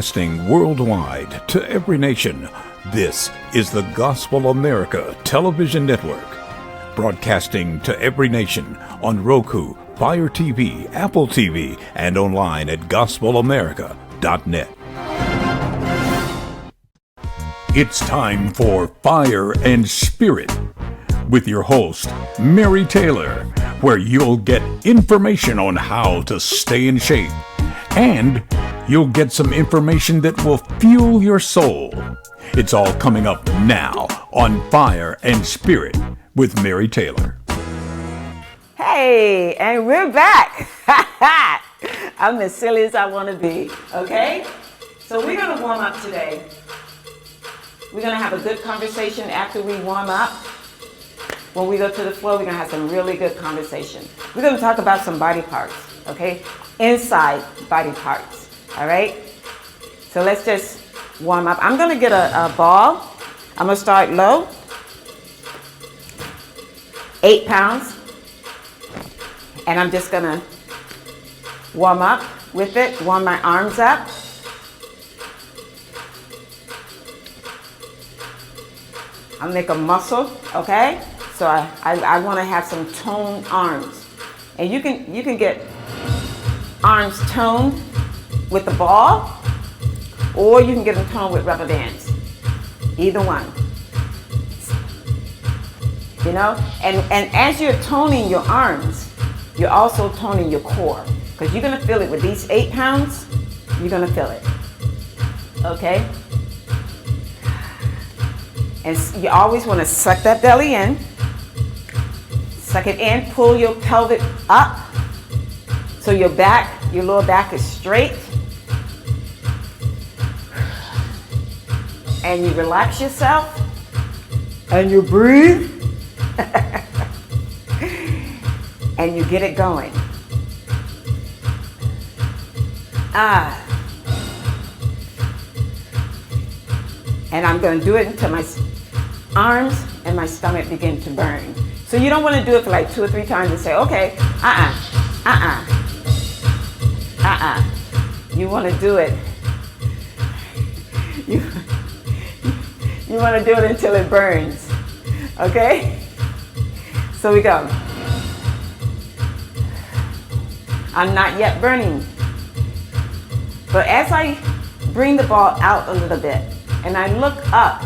Broadcasting worldwide to every nation, this is the Gospel America Television Network. Broadcasting to every nation on Roku, Fire TV, Apple TV, and online at gospelamerica.net. It's time for Fire and Spirit with your host, Mary Taylor, where you'll get information on how to stay in shape, and you'll get some information that will fuel your soul. It's all coming up now on Fire and Spirit with Mary Taylor. Hey, and we're back. I'm as silly as I want to be, okay? So we're going to warm up today. We're going to have a good conversation after we warm up. When we go to the floor, we're going to have some really good conversation. We're going to talk about some body parts, okay? Inside body parts, all right? So let's just warm up. I'm going to get a ball. I'm going to start low. 8 pounds. And I'm just going to warm up with it, warm my arms up. I'll make a muscle, okay? So I want to have some toned arms. And you can get arms toned with the ball, or you can get them toned with rubber bands. Either one. You know? And as you're toning your arms, you're also toning your core. Because you're going to feel it with these 8 pounds, you're going to feel it. Okay? And you always want to suck that belly in. Suck it in, pull your pelvic up so your back, your lower back is straight. And you relax yourself. And you breathe. And you get it going. And I'm going to do it until my arms and my stomach begin to burn. So you don't want to do it for like 2 or 3 times and say, okay, You want to do it. You want to do it until it burns. Okay? So we go. I'm not yet burning. But as I bring the ball out a little bit and I look up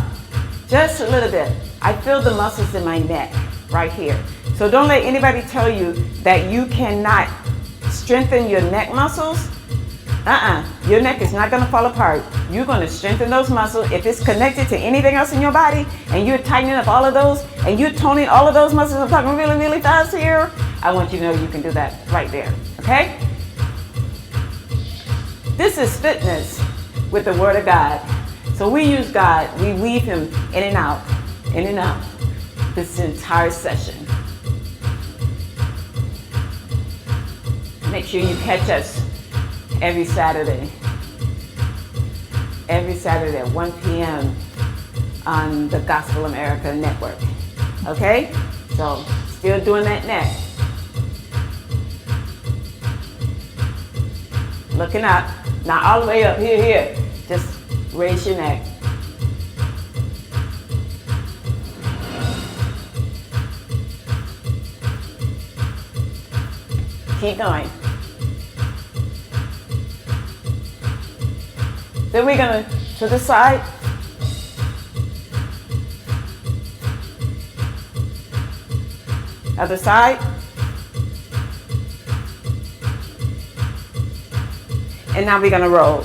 just a little bit, I feel the muscles in my neck right here. So don't let anybody tell you that you cannot strengthen your neck muscles. Your neck is not going to fall apart. You're going to strengthen those muscles. If it's connected to anything else in your body and you're tightening up all of those and you're toning all of those muscles, I'm talking really, really fast here, I want you to know you can do that right there. Okay? This is fitness with the Word of God. So we use God. We weave Him in and out, this entire session. Make sure you catch us every Saturday at 1 p.m. on the Gospel America Network. Okay? So, still doing that neck. Looking up. Not all the way up. Here. Just raise your neck. Keep going. Then we're going to the side. Other side. And now we're going to roll.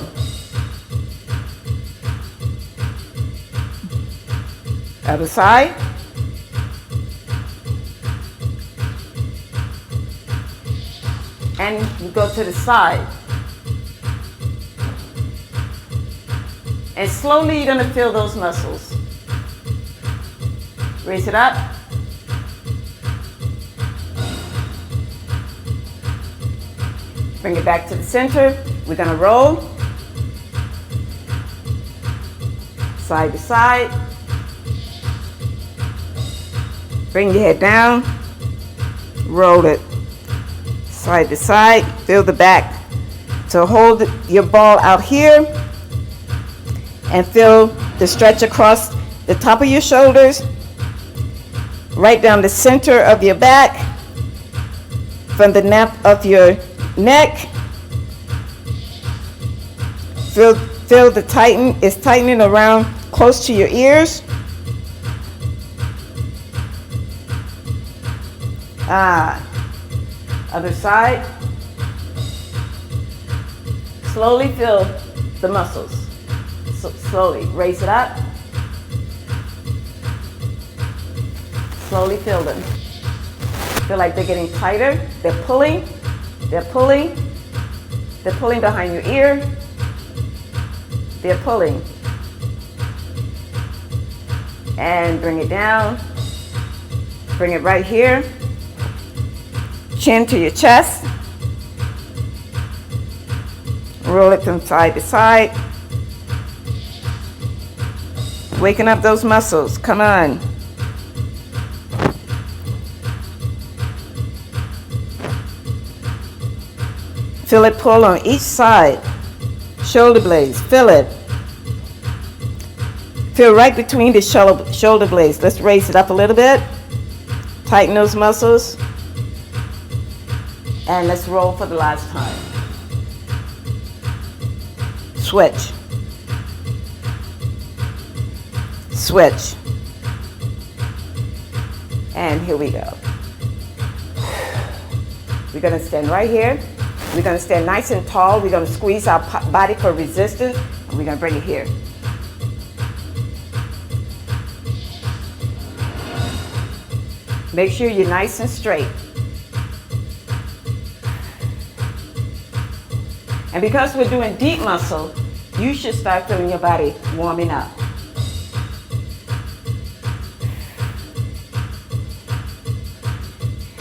Other side. And you go to the side. And slowly you're going to feel those muscles. Raise it up. Bring it back to the center. We're going to roll. Side to side. Bring your head down. Roll it. Side to side. Feel the back. So hold your ball out here. and feel the stretch across the top of your shoulders, right down the center of your back, from the nape of your neck. Feel the it's tightening around close to your ears. Other side. Slowly feel the muscles. So slowly raise it up. Slowly feel them. Feel like they're getting tighter. They're pulling. They're pulling. They're pulling behind your ear. They're pulling. And bring it down. Bring it right here. Chin to your chest. Roll it from side to side. Waking up those muscles. Come on. Feel it pull on each side. Shoulder blades. Feel it. Feel right between the shoulder blades. Let's raise it up a little bit. Tighten those muscles. And let's roll for the last time. Switch. Switch. And here we go. We're going to stand right here. We're going to stand nice and tall. We're going to squeeze our body for resistance. And we're going to bring it here. Make sure you're nice and straight. And because we're doing deep muscle, you should start feeling your body warming up.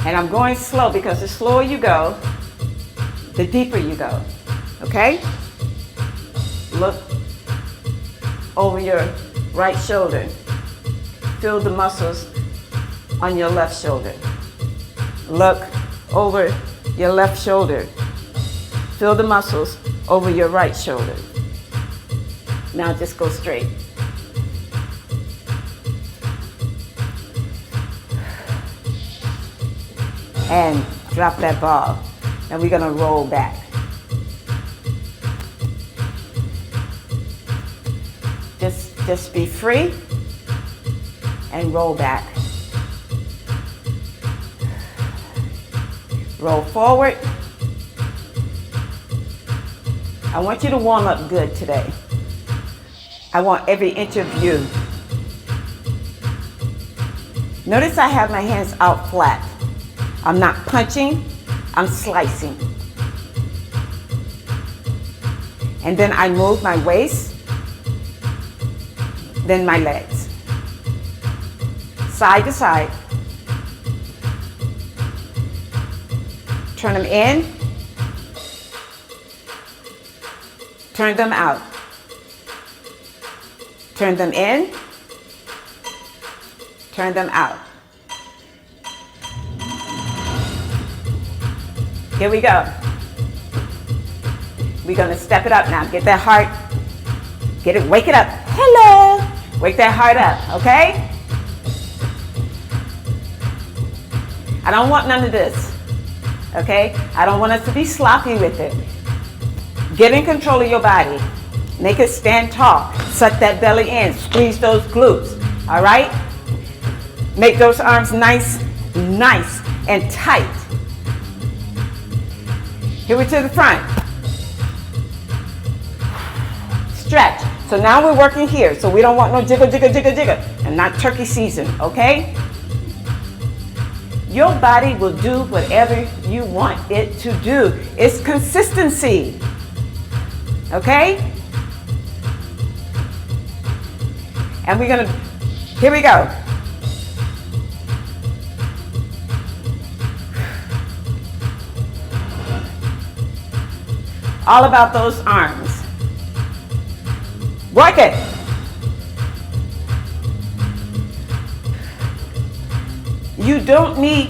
And I'm going slow because the slower you go, the deeper you go. Okay? Look over your right shoulder. Feel the muscles on your left shoulder. Look over your left shoulder. Feel the muscles over your right shoulder. Now just go straight. And drop that ball. And we're gonna roll back. Just be free and roll back. Roll forward. I want you to warm up good today. I want every inch of you. Notice I have my hands out flat. I'm not punching, I'm slicing. And then I move my waist, then my legs. Side to side. Turn them in. Turn them out. Turn them in. Turn them out. Here we go. We're gonna step it up now. Get that heart, get it, wake it up. Hello. Wake that heart up, okay? I don't want none of this, okay? I don't want us to be sloppy with it. Get in control of your body. Make it stand tall. Suck that belly in. Squeeze those glutes. All right? Make those arms nice and tight. Here we to the front. Stretch. So now we're working here. So we don't want no jiggle, jiggle, jiggle, jiggle. And not turkey season, okay? Your body will do whatever you want it to do. It's consistency. Okay? And we're gonna, here we go. All about those arms. Work it. You don't need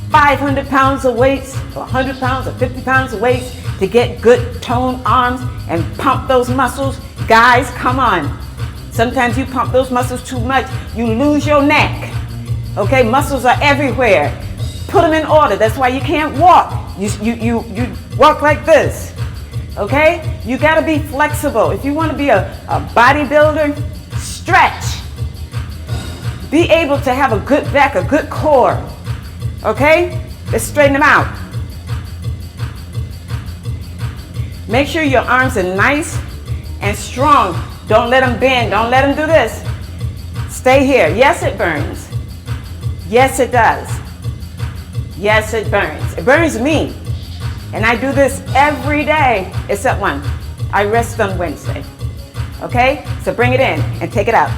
500 pounds of weights, or 100 pounds, or 50 pounds of weights to get good toned arms and pump those muscles. Guys, come on. Sometimes you pump those muscles too much, you lose your neck. Okay, muscles are everywhere. Put them in order. That's why you can't walk. You walk like this. Okay? You got to be flexible. If you want to be a bodybuilder, stretch. Be able to have a good back, a good core. Okay? Let's straighten them out. Make sure your arms are nice and strong. Don't let them bend. Don't let them do this. Stay here. Yes, it burns. Yes, it does. Yes, it burns. It burns me. And I do this every day except one. I rest on Wednesday. Okay? So bring it in and take it out.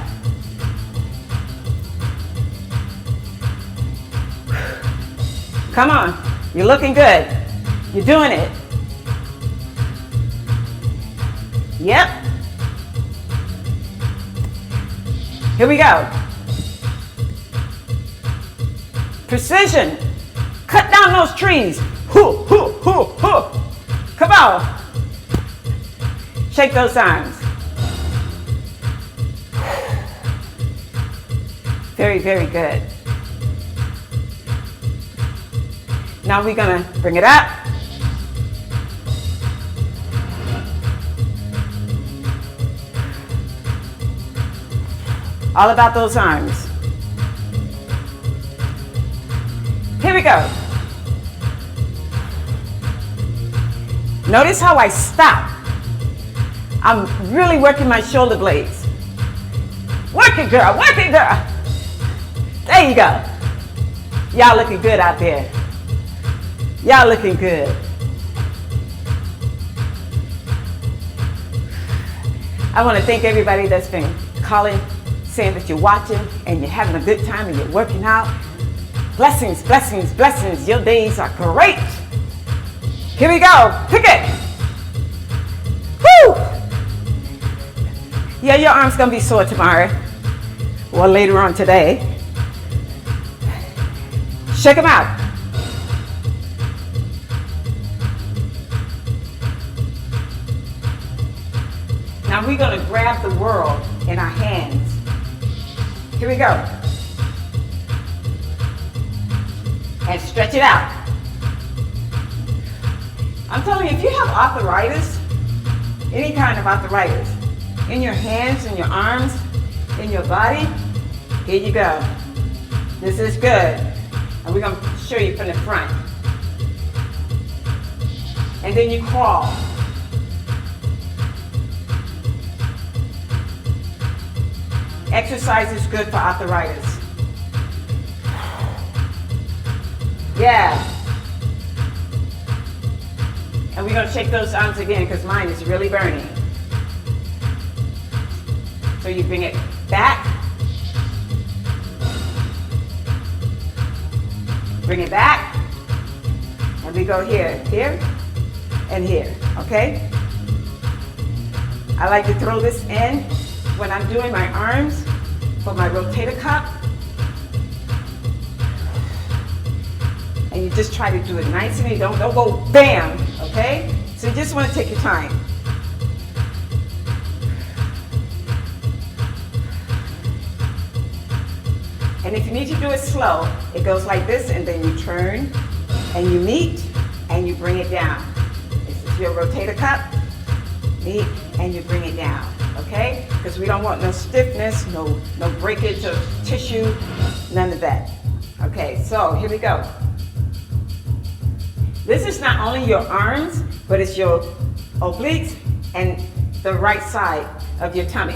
Come on. You're looking good. You're doing it. Yep. Here we go. Precision. Cut down those trees. Hoo, hoo, hoo, hoo. Come on. Shake those arms. Very, very good. Now we're going to bring it up. All about those arms. Here we go. Notice how I stop. I'm really working my shoulder blades. Work it, girl. Work it, girl. There you go. Y'all looking good out there. Y'all looking good. I want to thank everybody that's been calling, saying that you're watching and you're having a good time and you're working out. Blessings, blessings, blessings. Your days are great. Here we go. Pick it. Woo! Yeah, your arm's going to be sore tomorrow or later on today. Shake them out. Now we're going to grab the world in our hands. Here we go. And stretch it out. I'm telling you, if you have arthritis, any kind of arthritis, in your hands, in your arms, in your body, here you go. This is good. And we're going to show you from the front. And then you crawl. Exercise is good for arthritis. Yeah. And we're going to shake those arms again because mine is really burning. So you bring it back. Bring it back. And we go here, here, and here. Okay? I like to throw this in when I'm doing my arms for my rotator cuff. And you just try to do it nice and easy. Don't go bam, okay? So you just want to take your time. And if you need to do it slow, it goes like this, and then you turn, and you meet, and you bring it down. This is your rotator cuff. Meet, and you bring it down, okay? Because we don't want no stiffness, no breakage of tissue, none of that. Okay, so here we go. This is not only your arms, but it's your obliques and the right side of your tummy.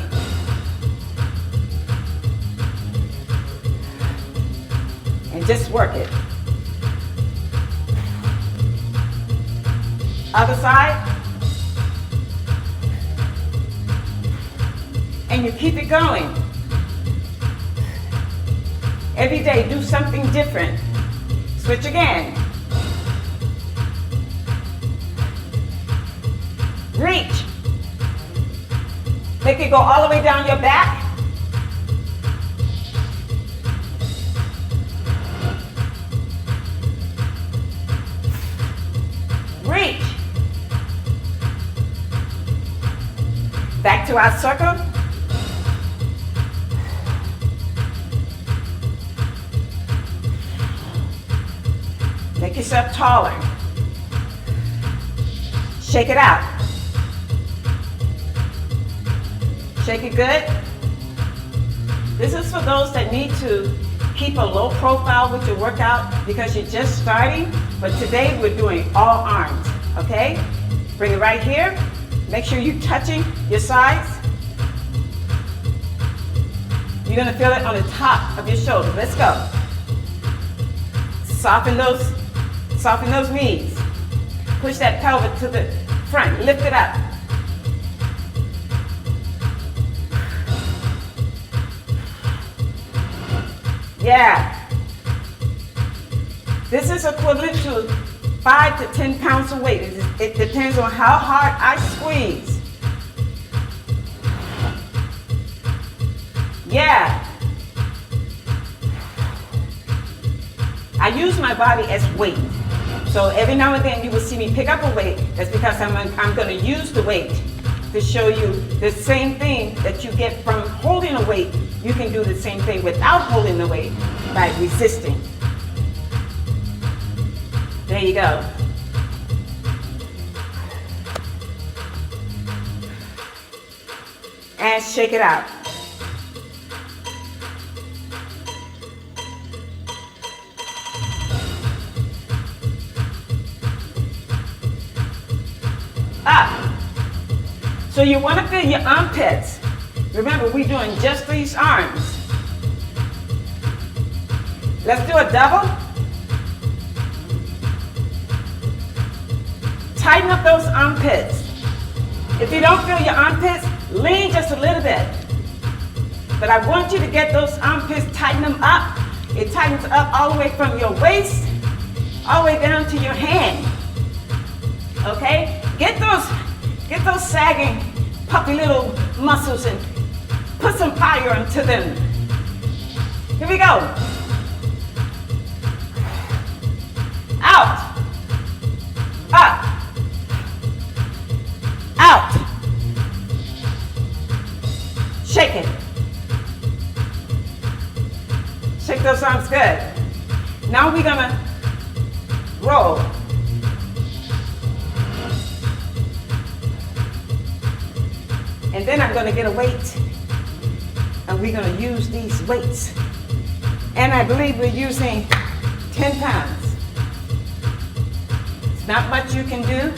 And just work it. Other side. And you keep it going. Every day, do something different. Switch again. Reach. Make it go all the way down your back. Reach. Back to our circle. Make yourself taller. Shake it out. Shake it good. This is for those that need to keep a low profile with your workout because you're just starting. But today we're doing all arms, okay? Bring it right here. Make sure you're touching your sides. You're gonna feel it on the top of your shoulder. Let's go. Soften those knees. Push that pelvic to the front. Lift it up. Yeah. This is equivalent to 5 to 10 pounds of weight. It depends on how hard I squeeze. Yeah. I use my body as weight. So every now and then you will see me pick up a weight. That's because I'm going to use the weight to show you the same thing that you get from holding a weight. You can do the same thing without holding the weight by resisting. There you go. And shake it out. Up. So you want to feel your armpits. Remember, we're doing just these arms. Let's do a double. Tighten up those armpits. If you don't feel your armpits, lean just a little bit. But I want you to get those armpits, tighten them up. It tightens up all the way from your waist, all the way down to your hand. Okay? Get those sagging, puffy little muscles and put some fire into them. Here we go. Out. Up. Out. Shake it. Shake those arms good. Now we're gonna roll. And then I'm gonna get a weight and we're gonna use these weights. And I believe we're using 10 pounds. It's not much you can do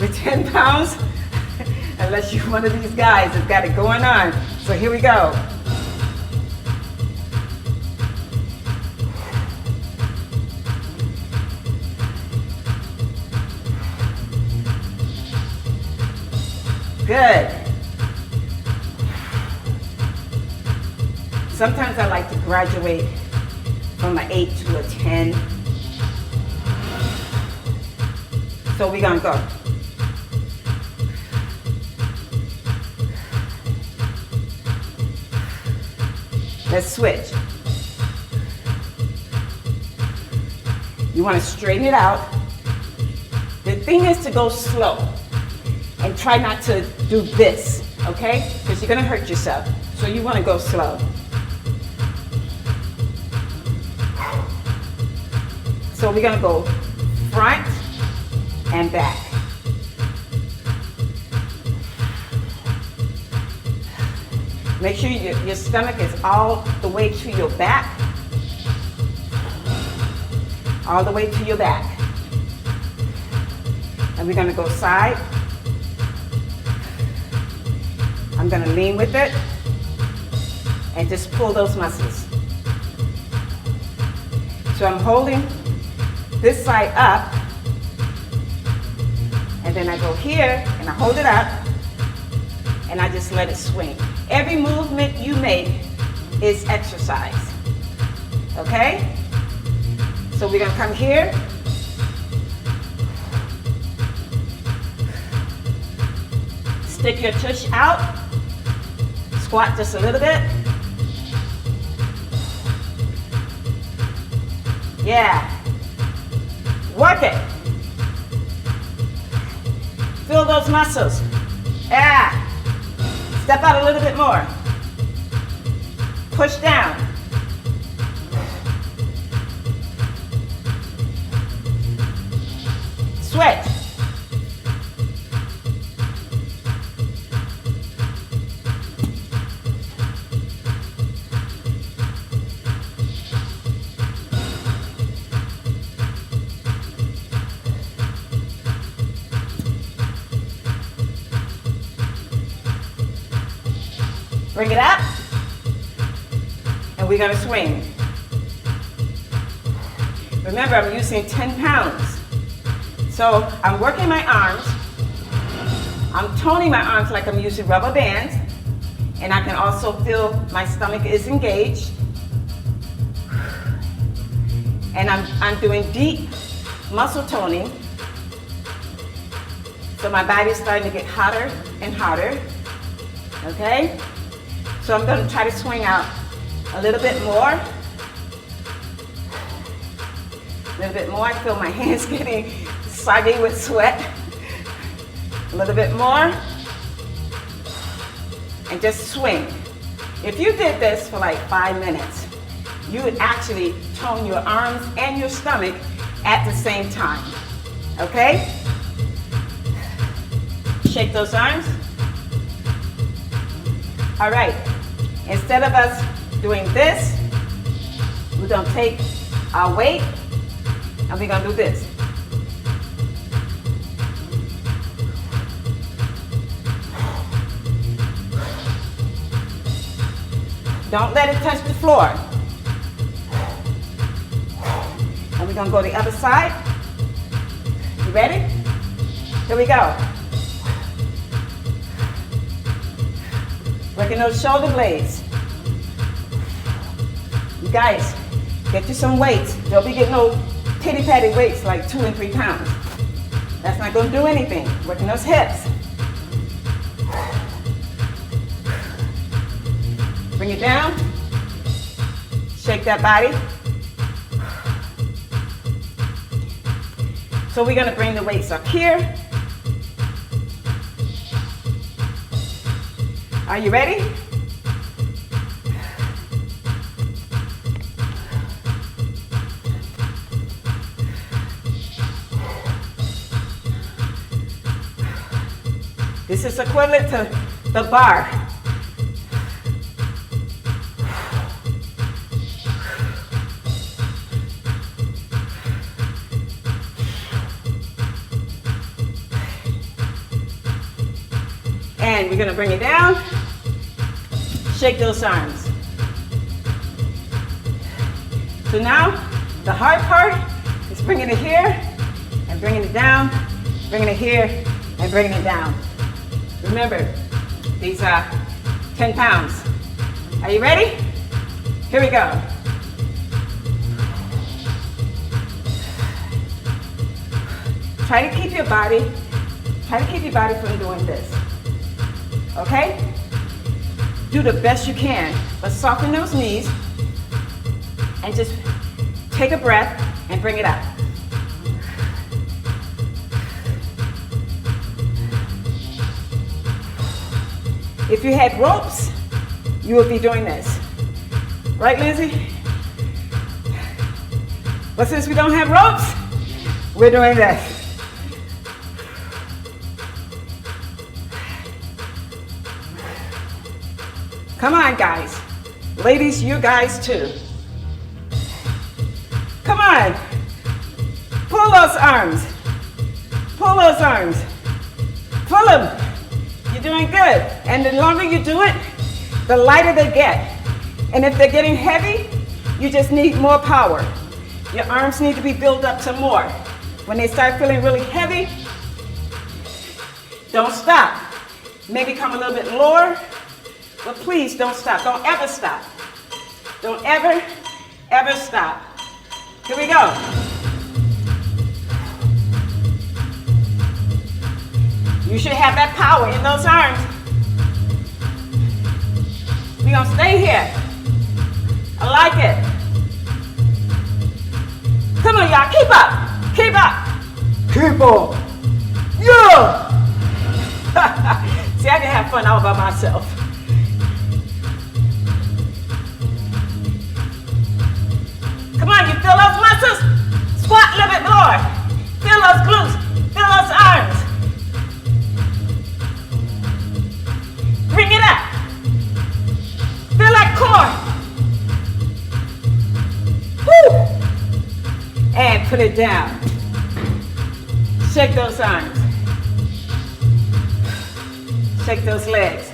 with 10 pounds unless you're one of these guys that's got it going on. So here we go. Good. Sometimes I like to graduate from an 8 to a 10. So we're gonna go. Let's switch. You want to straighten it out. The thing is to go slow and try not to do this, okay? Because you're gonna hurt yourself. So you want to go slow. So we're gonna go front and back. Make sure your stomach is all the way to your back. All the way to your back. And we're gonna go side. I'm gonna lean with it and just pull those muscles. So I'm holding this side up, and then I go here and I hold it up and I just let it swing. Every movement you make is exercise, okay? So we're gonna come here. Stick your tush out. Squat just a little bit. Yeah. Work it. Feel those muscles. Yeah. Step out a little bit more. Push down. Sweat. Bring it up, and we're gonna swing. Remember, I'm using 10 pounds. So I'm working my arms. I'm toning my arms like I'm using rubber bands, and I can also feel my stomach is engaged. And I'm doing deep muscle toning. So my body's starting to get hotter and hotter, okay? So I'm going to try to swing out a little bit more. A little bit more. I feel my hands getting soggy with sweat. A little bit more. And just swing. If you did this for like 5 minutes, you would actually tone your arms and your stomach at the same time. Okay? Shake those arms. All right. Instead of us doing this, we're gonna take our weight and we're gonna do this. Don't let it touch the floor. And we're gonna go the other side. You ready? Here we go. Working those shoulder blades. You guys, get you some weights. Don't be getting no pity patty weights like 2 and 3 pounds. That's not gonna do anything. Working those hips. Bring it down. Shake that body. So we're gonna bring the weights up here. Are you ready? This is equivalent to the bar. And we're gonna bring it down. Shake those arms. So now, the hard part is bringing it here and bringing it down, bringing it here and bringing it down. Remember, these are 10 pounds. Are you ready? Here we go. Try to keep your body from doing this. Okay? Do the best you can, but soften those knees and just take a breath and bring it up. If you had ropes, you would be doing this. Right, Lindsay? But since we don't have ropes, we're doing this. Come on, guys. Ladies, you guys too. Come on. Pull those arms. Pull those arms. Pull them. You're doing good. And the longer you do it, the lighter they get. And if they're getting heavy, you just need more power. Your arms need to be built up some more. When they start feeling really heavy, don't stop. Maybe come a little bit lower. But please don't stop. Don't ever stop. Don't ever, ever stop. Here we go. You should have that power in those arms. We're gonna stay here. I like it. Come on, y'all. Keep up. Keep up. Keep on. Yeah. See, I can have fun all by myself. Come on, you feel those muscles? Squat a little bit more. Feel those glutes. Feel those arms. Bring it up. Feel that core. Woo! And put it down. Shake those arms. Shake those legs.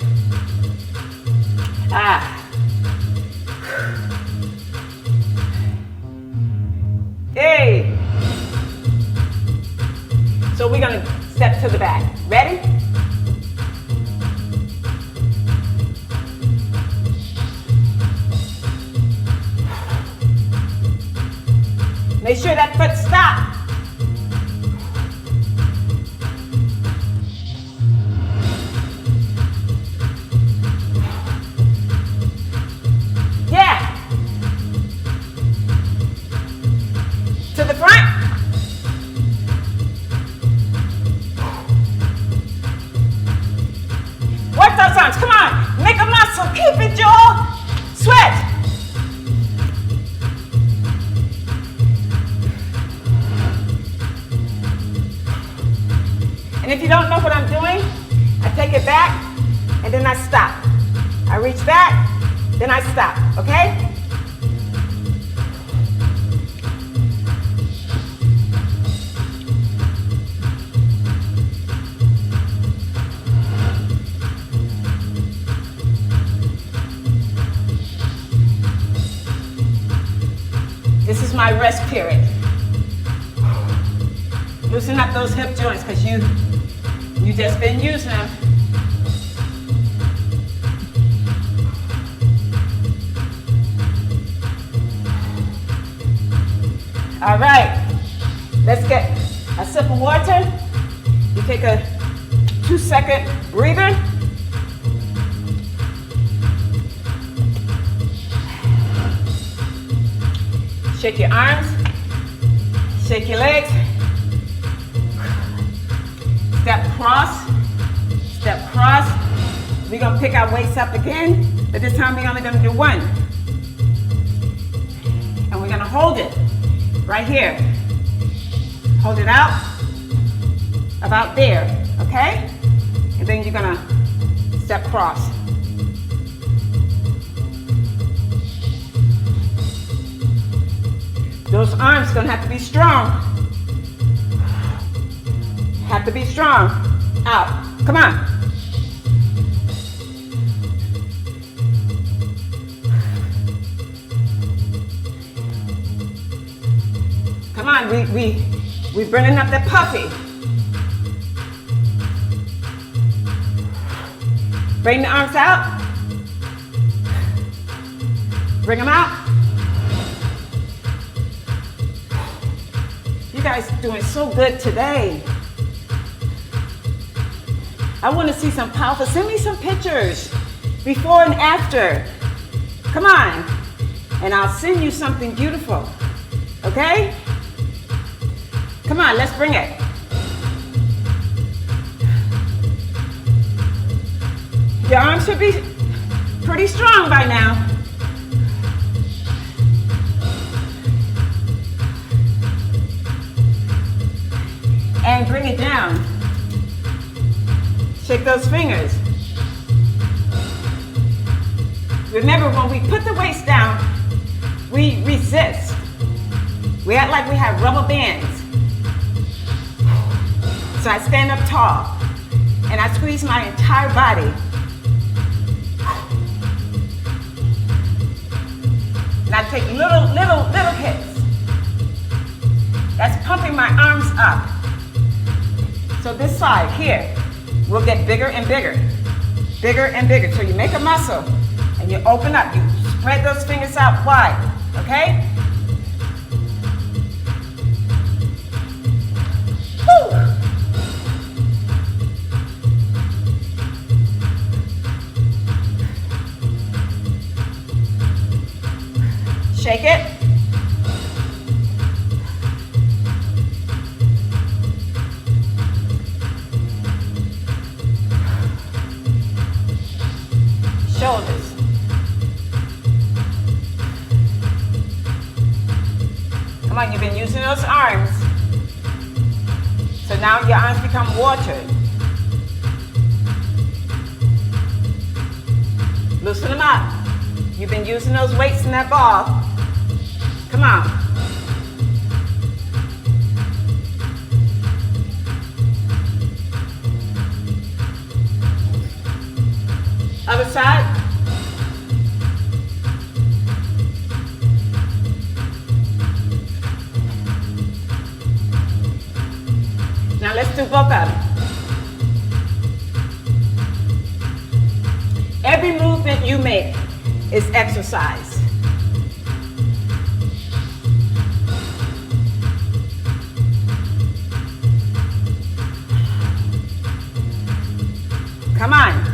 Hey. So we're gonna step to the back. Ready? Make sure that foot stops. Yeah. To the front. Work those arms. Come on. Make a muscle. Keep it, Joel. Sweat. And if you don't know what I'm doing, I take it back and then I stop. I reach back, then I stop, okay? This is my rest period. Loosen up those hip joints because you just been using them. All right, let's get a sip of water. You take a 2-second breather. Shake your arms, shake your legs. Step cross, step cross. We're gonna pick our weights up again, but this time we're only gonna do one. And we're gonna hold it right here. Hold it out, about there, okay? And then you're gonna step cross. Those arms gonna have to be strong. Have to be strong. Out. Come on. Come on, we burning up that puffy. Bring the arms out. Bring them out. You guys are doing so good today. I want to see some powerful. Send me some pictures, before and after. Come on. And I'll send you something beautiful. Okay? Come on, let's bring it. Your arms should be pretty strong by now. And bring it down. Shake those fingers. Remember, when we put the weights down, we resist. We act like we have rubber bands. So I stand up tall and I squeeze my entire body. And I take little hits. That's pumping my arms up. So this side here will get bigger and bigger. Bigger and bigger. So you make a muscle and you open up. You spread those fingers out wide. Okay? Woo! Shake it. shoulders. Come on, you've been using those arms. So now your arms become watered. Loosen them up. You've been using those weights in that ball. Come on. Other side. Now let's do both of them. Every movement you make is exercise. Come on.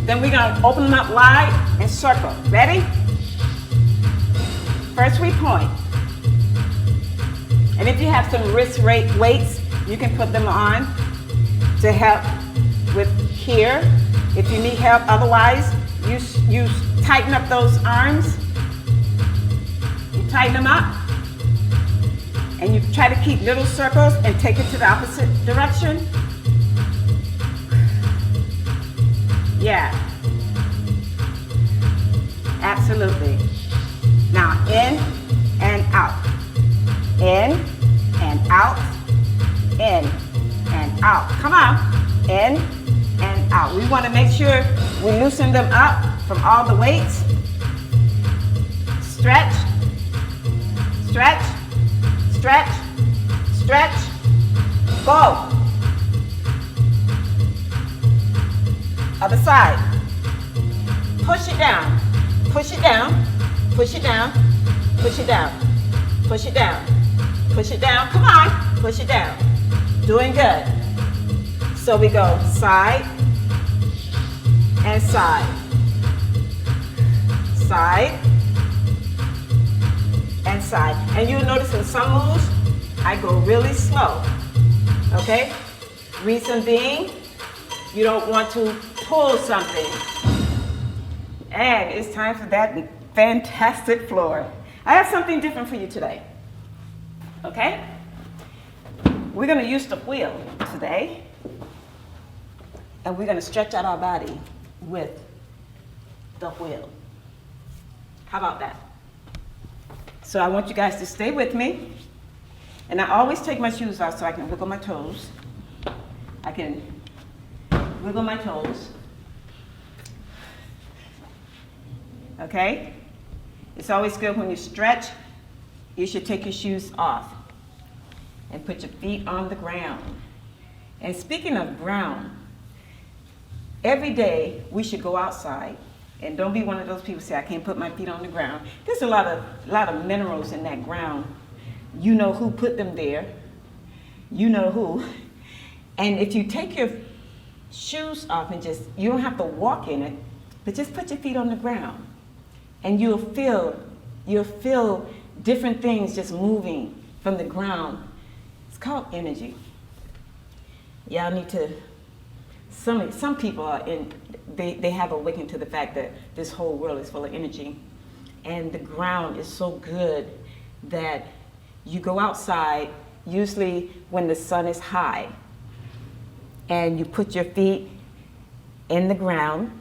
Then we're going to open them up wide and circle. Ready? First we point. And if you have some wrist weights, you can put them on to help with here. If you need help, otherwise, you tighten up those arms. You tighten them up. And you try to keep little circles and take it to the opposite direction. Yeah. Absolutely. Now in and out. In and out. In and out. Come on. In and out. We want to make sure we loosen them up from all the weights. Stretch. Stretch. Stretch. Stretch. Go. Other side. Push it down. Push it down. Push it down. Push it down. Push it down. Push it down. Come on. Push it down. Doing good. So we go side and side. Side and side. And you'll notice in some moves, I go really slow. Okay? Reason being, you don't want to pull something. And it's time for that fantastic floor. I have something different for you today. Okay? We're going to use the wheel today. And we're going to stretch out our body with the wheel. How about that? So I want you guys to stay with me. And I always take my shoes off so I can wiggle my toes. I can wiggle my toes. Okay? It's always good when you stretch, you should take your shoes off and put your feet on the ground. And speaking of ground, every day we should go outside, and don't be one of those people who say, I can't put my feet on the ground. There's a lot of minerals in that ground. You know who put them there. You know who. And if you take your shoes off and you don't have to walk in it, but just put your feet on the ground. And you'll feel different things just moving from the ground. It's called energy. Y'all need to, some people are they have awakened to the fact that this whole world is full of energy. And the ground is so good that you go outside, usually when the sun is high, and you put your feet in the ground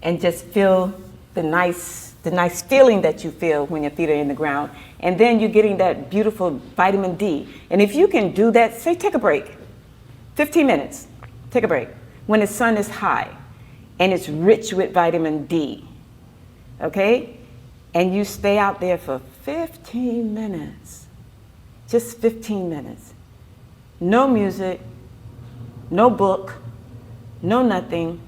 and just feel the nice feeling that you feel when your feet are in the ground. And then you're getting that beautiful vitamin D. And if you can do that, say take a break. 15 minutes, take a break. When the sun is high and it's rich with vitamin D, okay? And you stay out there for 15 minutes, just 15 minutes. No music, no book, no nothing.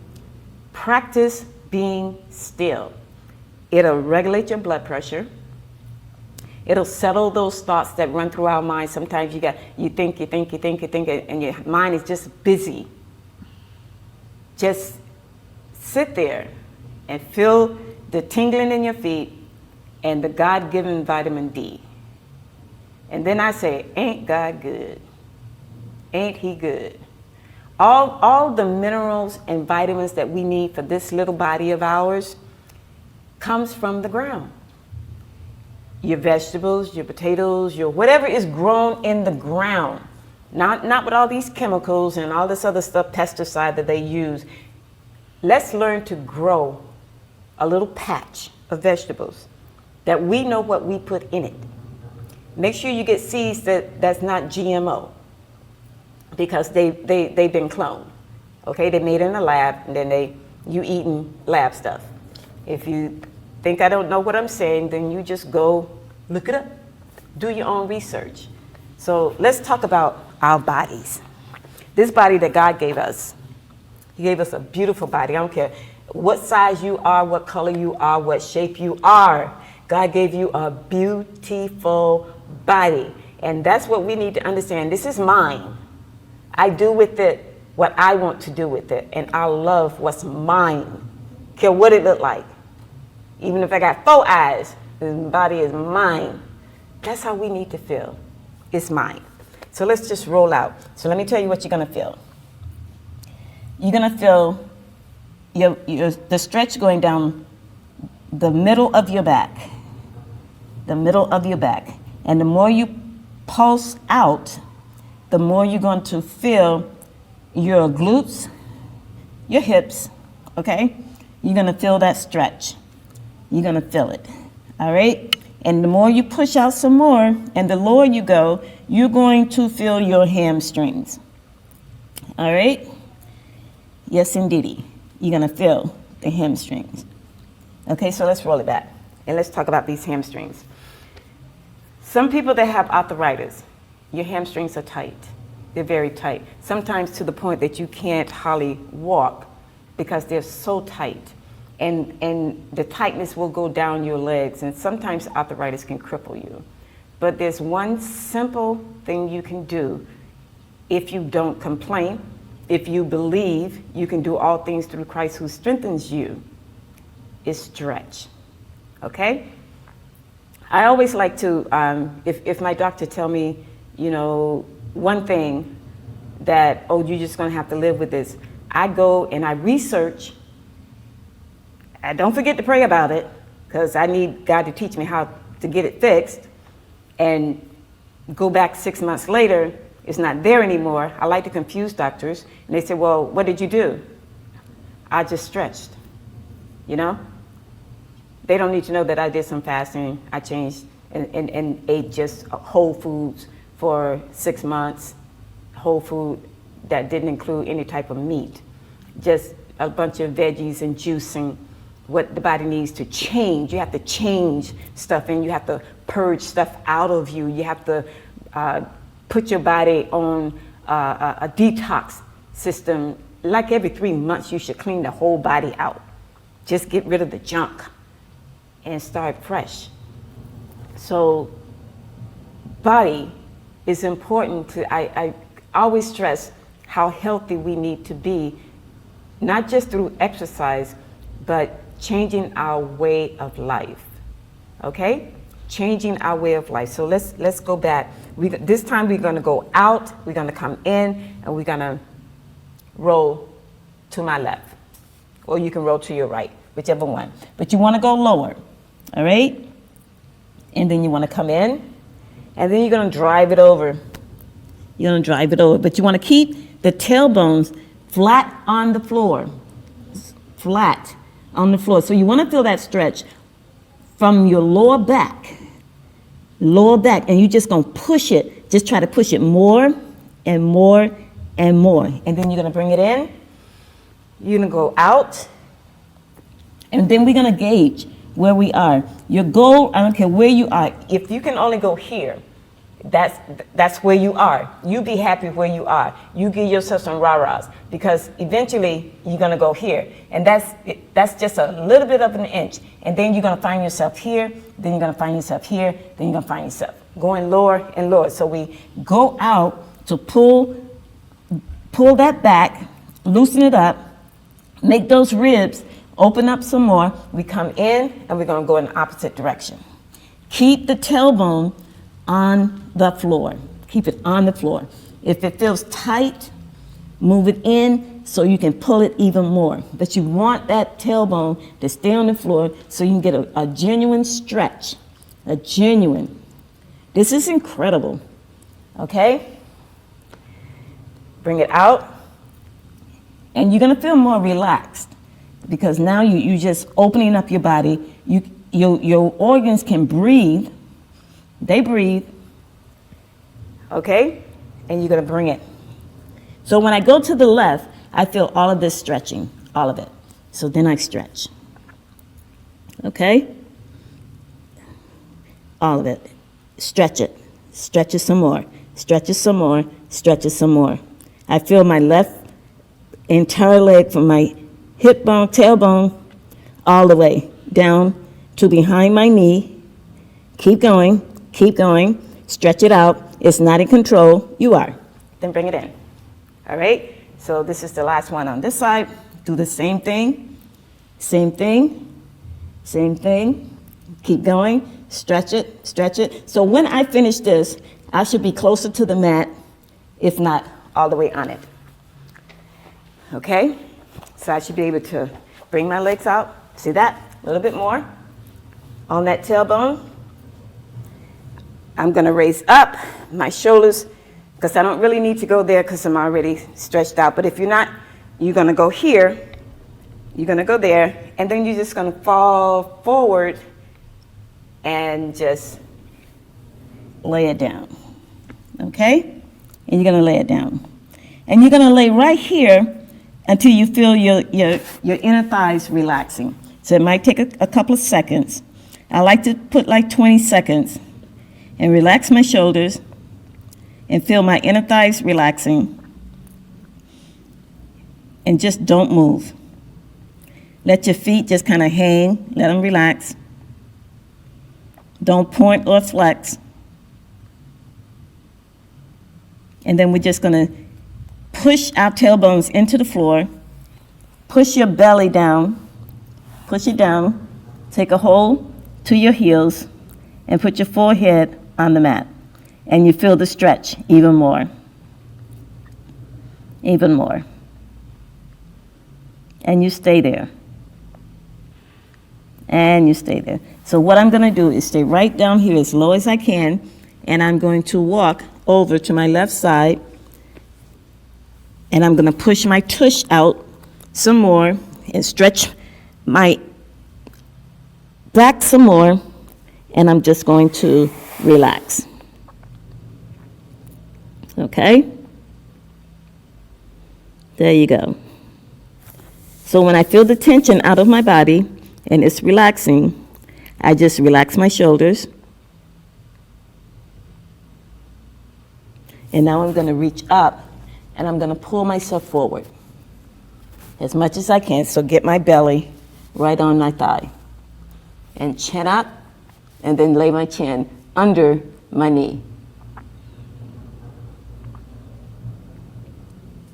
Practice being still. It'll regulate your blood pressure. It'll settle those thoughts that run through our minds. Sometimes you think, and your mind is just busy. Just sit there and feel the tingling in your feet and the God-given vitamin D. And then I say, ain't God good? Ain't he good? All the minerals and vitamins that we need for this little body of ours comes from the ground. Your vegetables, your potatoes, your whatever is grown in the ground. Not with all these chemicals and all this other stuff, pesticide that they use. Let's learn to grow a little patch of vegetables that we know what we put in it. Make sure you get seeds that's not GMO, because they've been cloned. Okay, they made in a lab, and then you eating lab stuff. If you think I don't know what I'm saying, then you just go look it up. Do your own research. So let's talk about our bodies. This body that God gave us, he gave us a beautiful body. I don't care what size you are, what color you are, what shape you are. God gave you a beautiful body. And that's what we need to understand. This is mine. I do with it what I want to do with it. And I love what's mine. Care what it look like. Even if I got 4 eyes, this body is mine. That's how we need to feel. It's mine. So let's just roll out. So let me tell you what you're going to feel. You're going to feel the stretch going down the middle of your back. The middle of your back. And the more you pulse out, the more you're going to feel your glutes, your hips, okay? You're going to feel that stretch. You're going to feel it, all right? And the more you push out some more, and the lower you go, you're going to feel your hamstrings, all right? Yes, indeedy. You're going to feel the hamstrings. Okay, so let's roll it back, and let's talk about these hamstrings. Some people that have arthritis, your hamstrings are tight. They're very tight, sometimes to the point that you can't hardly walk because they're so tight. And the tightness will go down your legs, and sometimes arthritis can cripple you. But there's one simple thing you can do if you don't complain, if you believe you can do all things through Christ who strengthens you, is stretch, okay? I always like to, if my doctor tell me, you know, one thing that, oh, you're just gonna have to live with this, I go and I research. I don't forget to pray about it, because I need God to teach me how to get it fixed. And go back 6 months later, it's not there anymore. I like to confuse doctors. And they say, well, what did you do? I just stretched, you know? They don't need to know that I did some fasting. I changed and ate just whole foods for 6 months, whole food that didn't include any type of meat, just a bunch of veggies and juicing. What the body needs to change. You have to change stuff, and you have to purge stuff out of you. You have to put your body on a detox system. Like every 3 months, you should clean the whole body out. Just get rid of the junk and start fresh. So body is important to, I always stress how healthy we need to be, not just through exercise, but changing our way of life, okay? Changing our way of life. So let's go back. This time we're gonna go out, we're gonna come in, and we're gonna roll to my left. Or you can roll to your right, whichever one. But you wanna go lower, all right? And then you wanna come in, and then you're gonna drive it over. You're gonna drive it over, but you wanna keep the tailbones flat on the floor, flat on the floor. So you want to feel that stretch from your lower back, and you're just going to push it. Just try to push it more and more and more. And then you're going to bring it in. You're going to go out. And then we're going to gauge where we are. Your goal, I don't care where you are. If you can only go here, that's where you are. You be happy where you are. You give yourself some rah-rahs, because eventually you're gonna go here, and that's just a little bit of an inch, and then you're gonna find yourself here, then you're gonna find yourself here, then you're gonna find yourself going lower and lower. So we go out to pull that back, loosen it up, make those ribs open up some more. We come in, and we're gonna go in the opposite direction. Keep the tailbone on the floor. Keep it on the floor. If it feels tight, move it in so you can pull it even more. But you want that tailbone to stay on the floor so you can get a genuine stretch, a genuine. This is incredible, okay? Bring it out, and you're gonna feel more relaxed because now you're just opening up your body. Your organs can breathe, they breathe, okay? And you're gonna bring it. So when I go to the left, I feel all of this stretching, all of it. So then I stretch, okay? All of it. Stretch it some more, stretch it some more, stretch it some more. I feel my left entire leg from my hip bone, tailbone, all the way down to behind my knee. Keep going, stretch it out. It's not in control, you are. Then bring it in, all right? So this is the last one on this side. Do the same thing, same thing, same thing. Keep going, stretch it, stretch it. So when I finish this, I should be closer to the mat, if not all the way on it. Okay? So I should be able to bring my legs out. See that? A little bit more on that tailbone. I'm gonna raise up my shoulders because I don't really need to go there because I'm already stretched out. But if you're not, you're gonna go here, you're gonna go there, and then you're just gonna fall forward and just lay it down, okay? And you're gonna lay it down. And you're gonna lay right here until you feel your inner thighs relaxing. So it might take a couple of seconds. I like to put like 20 seconds and relax my shoulders and feel my inner thighs relaxing. And just don't move. Let your feet just kind of hang, let them relax. Don't point or flex. And then we're just gonna push our tailbones into the floor, push your belly down, push it down, take a hold to your heels, and put your forehead on the mat. And you feel the stretch even more, even more. And you stay there. And you stay there. So what I'm gonna do is stay right down here as low as I can, and I'm going to walk over to my left side, and I'm gonna push my tush out some more and stretch my back some more, and I'm just going to relax. Okay? There you go. So when I feel the tension out of my body and it's relaxing, I just relax my shoulders. And now I'm gonna reach up and I'm gonna pull myself forward as much as I can, so get my belly right on my thigh. And chin up, and then lay my chin under my knee.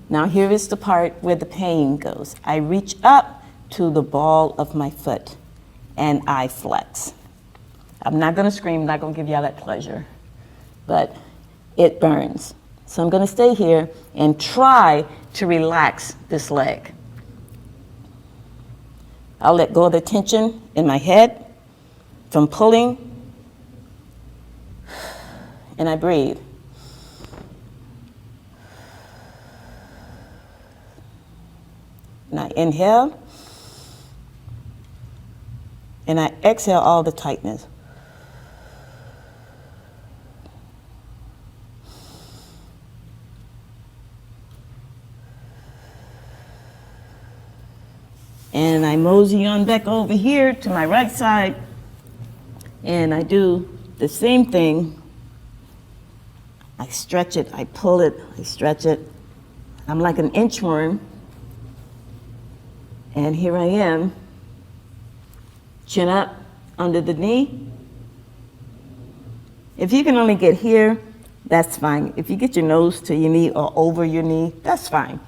Now here is the part where the pain goes. I reach up to the ball of my foot and I flex. I'm not gonna scream, not gonna give y'all that pleasure, but it burns. So I'm gonna stay here and try to relax this leg. I'll let go of the tension in my head from pulling, and I breathe. And I inhale, and I exhale all the tightness. And I mosey on back over here to my right side, and I do the same thing. I stretch it, I pull it, I stretch it. I'm like an inchworm. And here I am, chin up under the knee. If you can only get here, that's fine. If you get your nose to your knee or over your knee, that's fine.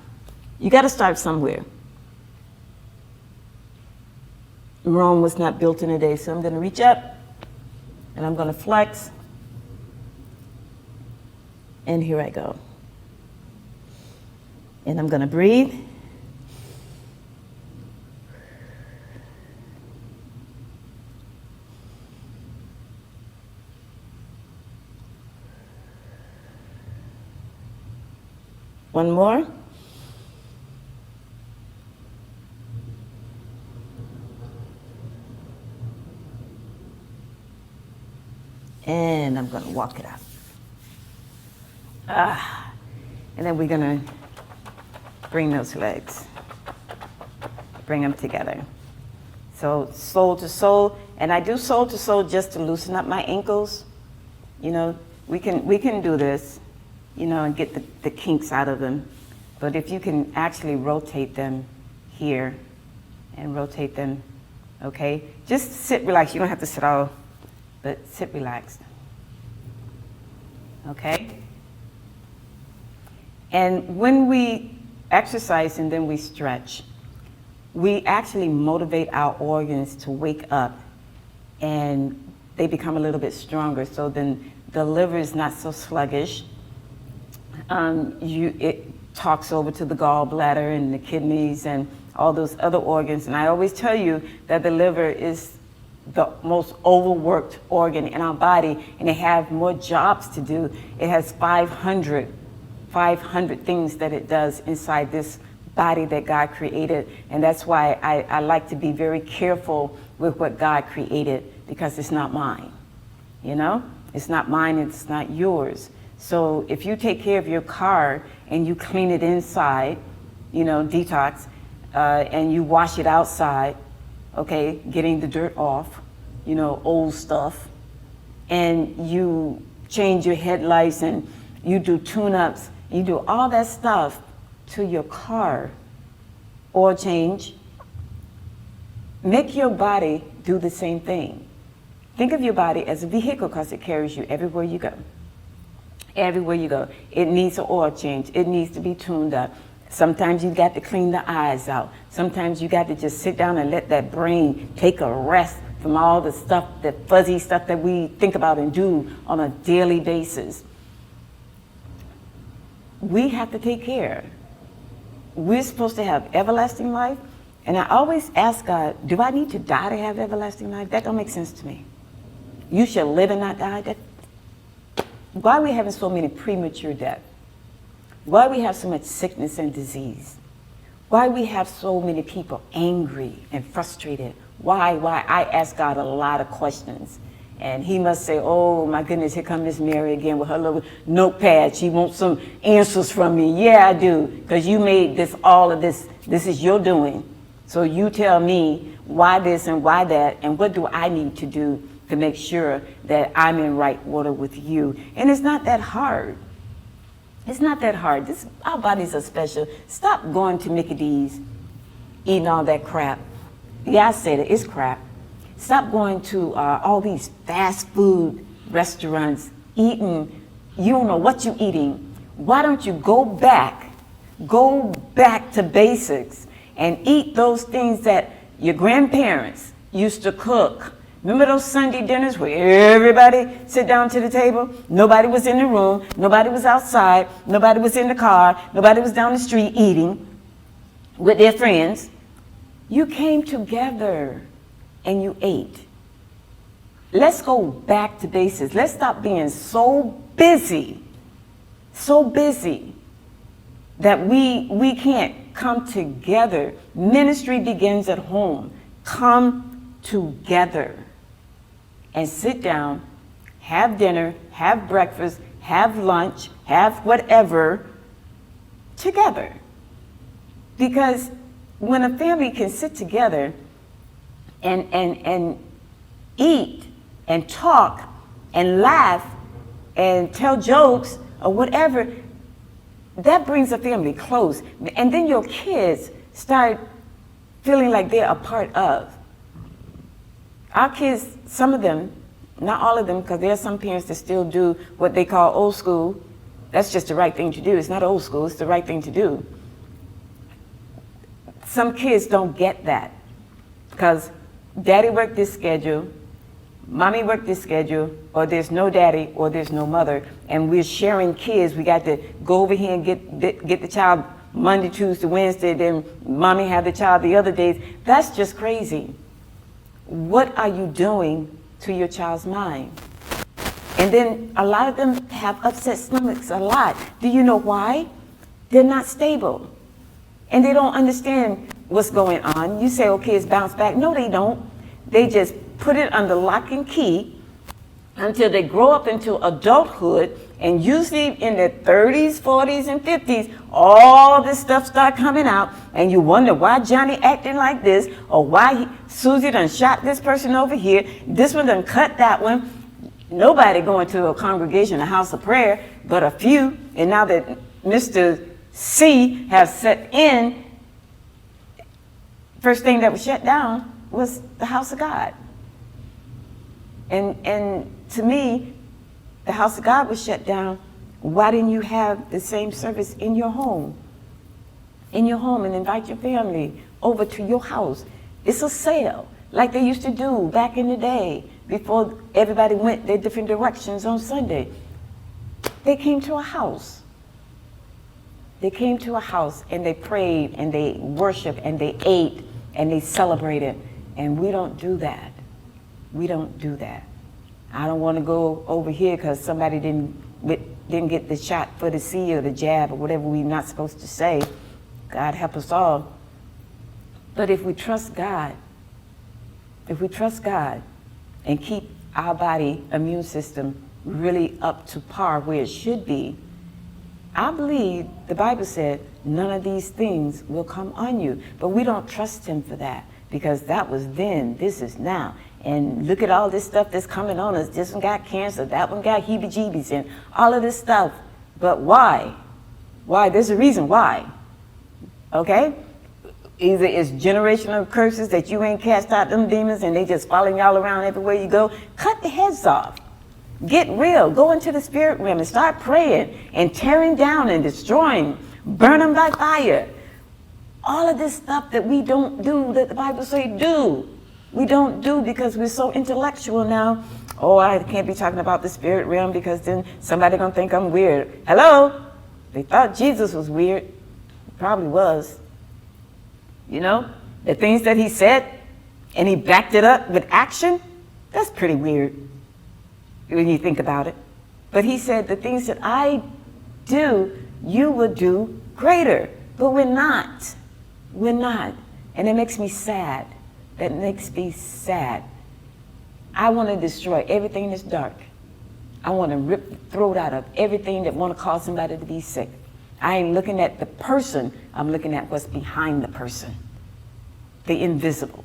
You gotta start somewhere. Rome was not built in a day, so I'm gonna reach up and I'm gonna flex And here I go. And I'm gonna breathe. One more. And I'm gonna walk it out. And then we're gonna bring those legs. Bring them together. So sole to sole, and I do sole to sole just to loosen up my ankles. You know, we can do this, you know, and get the kinks out of them. But if you can actually rotate them here and rotate them, okay? Just sit relaxed. You don't have to sit all, but sit relaxed. Okay? And when we exercise and then we stretch, we actually motivate our organs to wake up and they become a little bit stronger. So then the liver is not so sluggish. It talks over to the gallbladder and the kidneys and all those other organs. And I always tell you that the liver is the most overworked organ in our body, and it has more jobs to do. It has 500 things that it does inside this body that God created. And that's why I like to be very careful with what God created, because it's not mine. You know, it's not mine, it's not yours. So if you take care of your car and you clean it inside, you know, detox, and you wash it outside, okay, getting the dirt off, you know, old stuff, and you change your headlights and you do tune-ups, you do all that stuff to your car, oil change, make your body do the same thing. Think of your body as a vehicle, because it carries you everywhere you go. Everywhere you go. It needs an oil change. It needs to be tuned up. Sometimes you got to clean the eyes out. Sometimes you got to just sit down and let that brain take a rest from all the stuff, that fuzzy stuff that we think about and do on a daily basis. We have to take care. We're supposed to have everlasting life. And I always ask God, do I need to die to have everlasting life? That don't make sense to me. You shall live and not die. Why are we having so many premature deaths? Why we have so much sickness and disease? Why we have so many people angry and frustrated? Why? I ask God a lot of questions. And he must say, oh my goodness, here comes Miss Mary again with her little notepad. She wants some answers from me. Yeah, I do, because you made this, all of this. This is your doing. So you tell me why this and why that, and what do I need to do to make sure that I'm in right order with you. And it's not that hard. It's not that hard. Our bodies are special. Stop going to Mickey D's, eating all that crap. Yeah, I said it, it's crap. Stop going to all these fast food restaurants, eating, you don't know what you're eating. Why don't you go back to basics and eat those things that your grandparents used to cook. Remember those Sunday dinners where everybody sit down to the table? Nobody was in the room, nobody was outside, nobody was in the car, nobody was down the street eating with their friends. You came together and you ate. Let's go back to basics. Let's stop being so busy that we can't come together. Ministry begins at home. Come together and sit down, have dinner, have breakfast, have lunch, have whatever together. Because when a family can sit together and eat and talk and laugh and tell jokes or whatever, that brings a family close. And then your kids start feeling like they're a part of. Our kids, some of them, not all of them, because there are some parents that still do what they call old school. That's just the right thing to do. It's not old school, it's the right thing to do. Some kids don't get that because daddy worked this schedule, mommy worked this schedule, or there's no daddy, or there's no mother, and we're sharing kids. We got to go over here and get the child Monday, Tuesday, Wednesday, then mommy have the child the other days. That's just crazy. What are you doing to your child's mind? And then a lot of them have upset stomachs a lot. Do you know why? They're not stable. And they don't understand what's going on. You say, okay, it's bounced back. No, they don't. They just put it under lock and key until they grow up into adulthood, and usually in their 30s, 40s, and 50s, all this stuff start coming out, and you wonder why Johnny acting like this, or why Susie done shot this person over here, this one done cut that one. Nobody going to a congregation, a house of prayer, but a few. And now that Mr. C has set in, first thing that was shut down was the house of God. And to me, the house of God was shut down. Why didn't you have the same service in your home? In your home, and invite your family over to your house. It's a sale, like they used to do back in the day, before everybody went their different directions on Sunday. They came to a house. They came to a house, and they prayed, and they worshiped, and they ate, and they celebrated. And we don't do that. We don't do that. I don't want to go over here because somebody didn't get the shot for the C or the jab or whatever we're not supposed to say. God help us all. But if we trust God, and keep our body immune system really up to par where it should be, I believe the Bible said none of these things will come on you. But we don't trust him for that, because that was then, this is now. And look at all this stuff that's coming on us. This one got cancer, that one got heebie-jeebies, and all of this stuff. But why? Why? There's a reason why. Okay? Either it's generational curses that you ain't cast out them demons and they just following y'all around everywhere you go. Cut the heads off. Get real. Go into the spirit realm and start praying and tearing down and destroying. Burn them by fire. All of this stuff that we don't do, that the Bible says do. We don't do because we're so intellectual now. Oh, I can't be talking about the spirit realm because then somebody gonna think I'm weird. Hello? They thought Jesus was weird. He probably was. You know, the things that he said, and he backed it up with action, that's pretty weird when you think about it. But he said, the things that I do, you will do greater. But we're not. We're not. And it makes me sad. That makes me sad. I want to destroy everything that's dark. I want to rip the throat out of everything that want to cause somebody to be sick. I ain't looking at the person, I'm looking at what's behind the person. The invisible.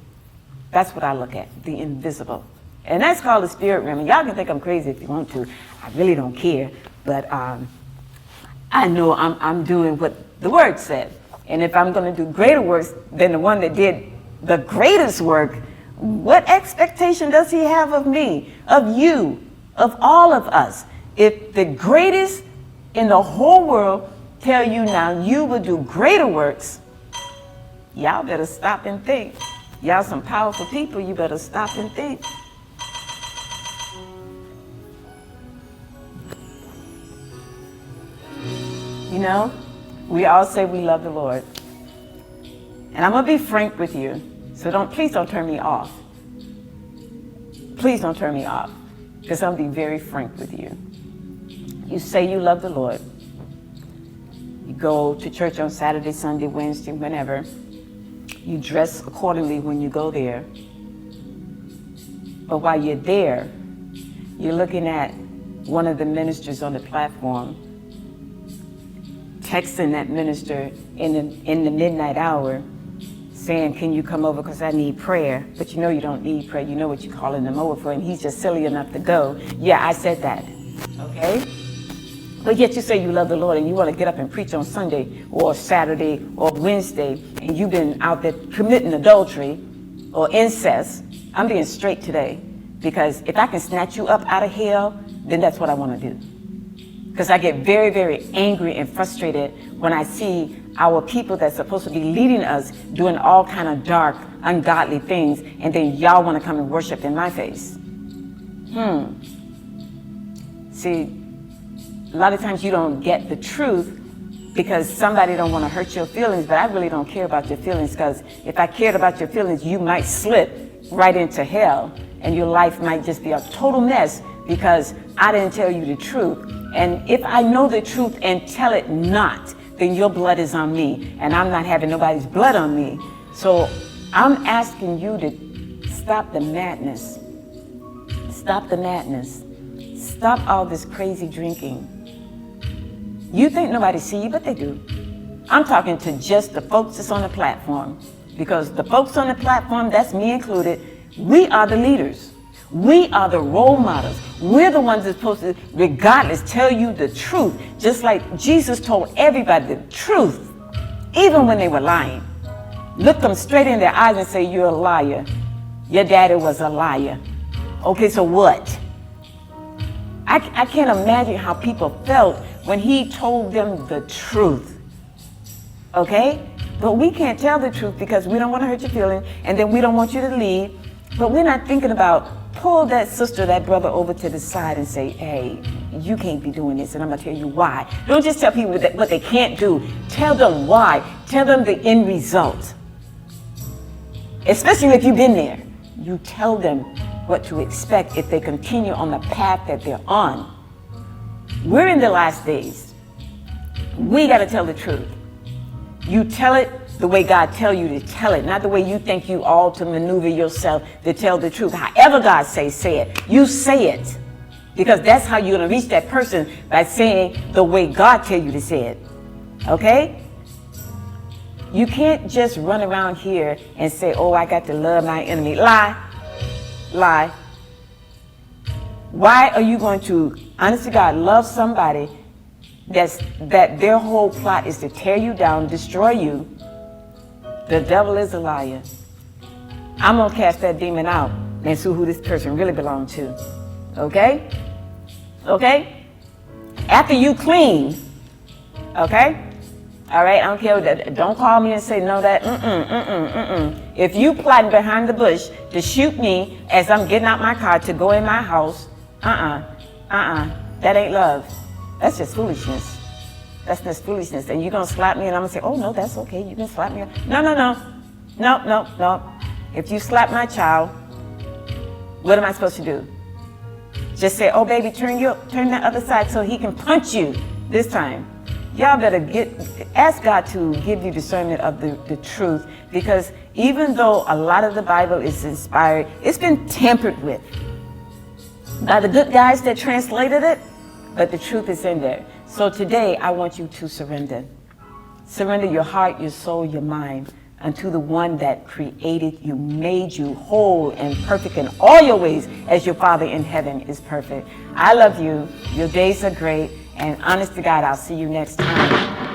That's what I look at, the invisible. And that's called the spirit realm. And y'all can think I'm crazy if you want to. I really don't care. But I know I'm doing what the word said. And if I'm going to do greater works than the one that did the greatest work, what expectation does he have of me, of you, of all of us? If the greatest in the whole world tell you now you will do greater works, y'all better stop and think. Y'all some powerful people, you better stop and think. You know, we all say we love the Lord. And I'm going to be frank with you. So please don't turn me off. Please don't turn me off. Because I'm going to be very frank with you. You say you love the Lord. You go to church on Saturday, Sunday, Wednesday, whenever. You dress accordingly when you go there. But while you're there, you're looking at one of the ministers on the platform, texting that minister in the midnight hour, saying, can you come over because I need prayer? But you know you don't need prayer. You know what you're calling him over for, and he's just silly enough to go. Yeah, I said that, okay? But yet you say you love the Lord and you want to get up and preach on Sunday or Saturday or Wednesday, and you've been out there committing adultery or incest. I'm being straight today, because if I can snatch you up out of hell, then that's what I want to do. Because I get very, very angry and frustrated when I see our people that's supposed to be leading us doing all kind of dark, ungodly things, and then y'all want to come and worship in my face. See, a lot of times you don't get the truth because somebody don't want to hurt your feelings, but I really don't care about your feelings, because if I cared about your feelings, you might slip right into hell and your life might just be a total mess because I didn't tell you the truth. And if I know the truth and tell it not, then your blood is on me, and I'm not having nobody's blood on me. So I'm asking you to stop the madness. Stop the madness. Stop all this crazy drinking. You think nobody see you, but they do. I'm talking to just the folks that's on the platform, because the folks on the platform, that's me included, we are the leaders. We are the role models. We're the ones that's supposed to, regardless, tell you the truth, just like Jesus told everybody the truth, even when they were lying. Look them straight in their eyes and say, you're a liar. Your daddy was a liar. Okay, so what? I can't imagine how people felt when he told them the truth. Okay? But we can't tell the truth because we don't want to hurt your feelings, and then we don't want you to leave. But we're not thinking about pull that sister, that brother over to the side and say, hey, you can't be doing this, and I'm going to tell you why. Don't just tell people what they can't do. Tell them why. Tell them the end result. Especially if you've been there. You tell them what to expect if they continue on the path that they're on. We're in the last days. We got to tell the truth. You tell it the way God tell you to tell it, not the way you think you ought to maneuver yourself to tell the truth. However God say it. You say it. Because that's how you're going to reach that person, by saying the way God tell you to say it. Okay? You can't just run around here and say, oh, I got to love my enemy. Lie. Lie. Why are you going to, honest to God, love somebody that their whole plot is to tear you down, destroy you? The devil is a liar. I'm going to cast that demon out and see who this person really belongs to. Okay? Okay? After you clean. Okay? All right? I don't care. Don't call me and say, no, that, If you plotting behind the bush to shoot me as I'm getting out my car to go in my house, that ain't love. That's just foolishness. That's just foolishness. And you're going to slap me and I'm going to say, oh, no, that's okay. You can slap me. No. If you slap my child, what am I supposed to do? Just say, oh, baby, turn that other side so he can punch you this time. Y'all better ask God to give you discernment of the truth, because even though a lot of the Bible is inspired, it's been tampered with by the good guys that translated it, but the truth is in there. So today, I want you to surrender. Surrender your heart, your soul, your mind unto the one that created you, made you whole and perfect in all your ways, as your Father in heaven is perfect. I love you. Your days are great. And honest to God, I'll see you next time.